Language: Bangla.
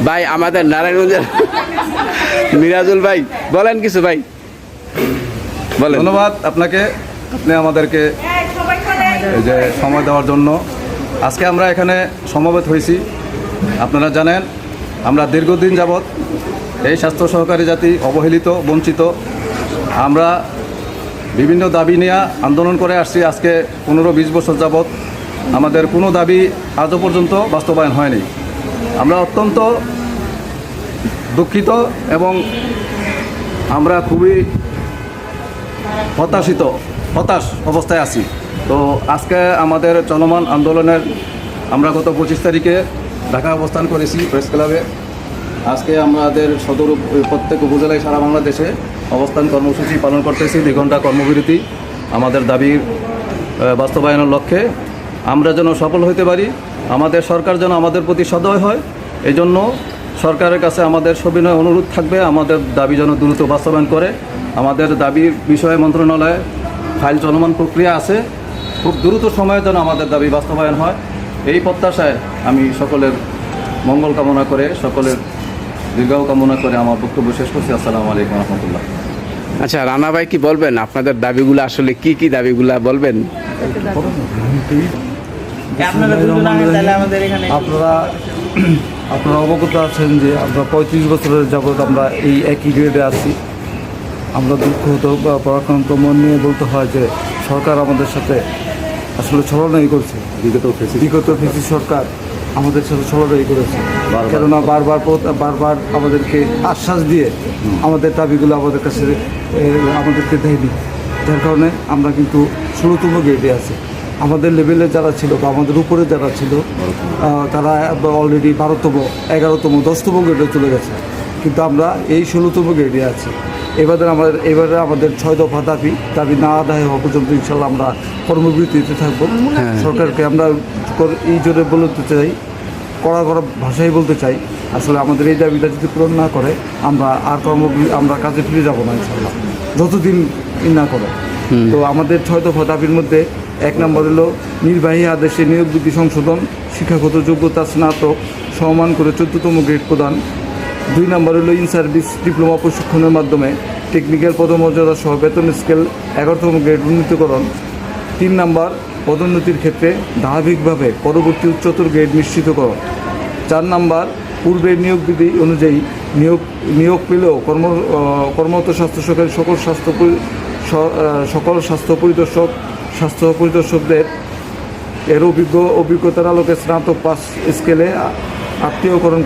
ভাই আমাদের নারায়ণগঞ্জের মিরাজুল ভাই বলেন কিছু ভাই বলেন। ধন্যবাদ আপনাকে, আপনি আমাদেরকে এই যে সময় দেওয়ার জন্য। আজকে আমরা এখানে সমবেত হয়েছি, আপনারা জানেন আমরা দীর্ঘদিন যাবৎ এই স্বাস্থ্য সহকারী জাতি অবহেলিত, বঞ্চিত। আমরা বিভিন্ন দাবি নিয়ে আন্দোলন করে আসছি। আজকে 15-20 বছর যাবৎ আমাদের কোনো দাবি আজও পর্যন্ত বাস্তবায়ন হয়নি। আমরা অত্যন্ত দুঃখিত এবং আমরা খুবই হতাশ অবস্থায় আছি। তো আজকে আমাদের চলমান আন্দোলনের আমরা গত 25 তারিখে ঢাকা অবস্থান করেছি প্রেস ক্লাবে। আজকে আমাদের সদর প্রত্যেক উপজেলায় সারা বাংলাদেশে অবস্থান কর্মসূচি পালন করতেছি, 2 ঘন্টা কর্মবিরতি আমাদের দাবির বাস্তবায়নের লক্ষ্যে। আমরা যেন সফল হতে পারি, আমাদের সরকার যেন আমাদের প্রতি সদয় হয়, এই জন্য সরকারের কাছে আমাদের সবিনয় অনুরোধ থাকবে আমাদের দাবি যেন দ্রুত বাস্তবায়ন করে। আমাদের দাবির বিষয়ে মন্ত্রণালয়ে ফাইল চলমান প্রক্রিয়া আছে, খুব দ্রুত সময়ে যেন আমাদের দাবি বাস্তবায়ন হয়, এই প্রত্যাশায় আমি সকলের মঙ্গল কামনা করে, সকলের দীর্ঘায়ু কামনা করে আমার বক্তব্য শেষ করছি। আসসালামু আলাইকুম রহমতুল্লাহ। আচ্ছা রানা ভাই কি বলবেন, আপনাদের দাবিগুলো আসলে কি দাবিগুলা বলবেন? আপনারা অবগত আছেন যে আমরা 35 বছরের যাবৎ আমরা এই একই গ্রেডে আছি। আমরা দুঃখত বা পরাক্রান্ত মন নিয়ে বলতে হয় যে সরকার আমাদের সাথে আসলে ছলনাই করছে। বিগত ফেসি সরকার আমাদের সাথে ছলনাই করেছে, কেননা বারবার আমাদেরকে আশ্বাস দিয়ে আমাদের দাবিগুলো আমাদেরকে দেয়নি। যার কারণে আমরা কিন্তু 16তম গ্রেডে আছি। আমাদের লেভেলে যারা ছিল বা আমাদের উপরে যারা ছিল তারা অলরেডি 12তম, 11তম, 10তম গ্রেডে চলে গেছে, কিন্তু আমরা এই 16তম গ্রেডে আছি। এবারে আমাদের 6 দফা দাবি না আদায় হওয়া পর্যন্ত ইনশাল্লাহ আমরা কর্মবিরতিতে থাকবো। সরকারকে আমরা এই জোরে বলতে চাই, কড়া ভাষায় বলতে চাই, আসলে আমাদের এই দাবিটা যদি পূরণ না করে আমরা কাজে ফিরে যাব না ইনশাল্লাহ, যতদিন না করে। তো আমাদের 6 দফা দাবির মধ্যে 1 নম্বর হলো নির্বাহী আদেশে নিয়োগ বিধি সংশোধন, শিক্ষাগত যোগ্যতা স্নাতক সমান করে 14তম গ্রেড প্রদান। 2 নম্বর হলো ইন সার্ভিস ডিপ্লোমা প্রশিক্ষণের মাধ্যমে টেকনিক্যাল পদমর্যাদা সহ বেতন স্কেল 11তম গ্রেড উন্নীতকরণ। 3 নম্বর পদোন্নতির ক্ষেত্রে ধারাবাহিকভাবে পরবর্তী উচ্চতর গ্রেড নিশ্চিতকরণ। 4 নম্বর পূর্বের নিয়োগ বিধি অনুযায়ী নিয়োগ পেলেও কর্মরত স্বাস্থ্য সহকারী সকল স্বাস্থ্য পরিদর্শকদের এর অভিজ্ঞতার আলোকে স্নাতক পাস স্কেলে আত্মীয়করণ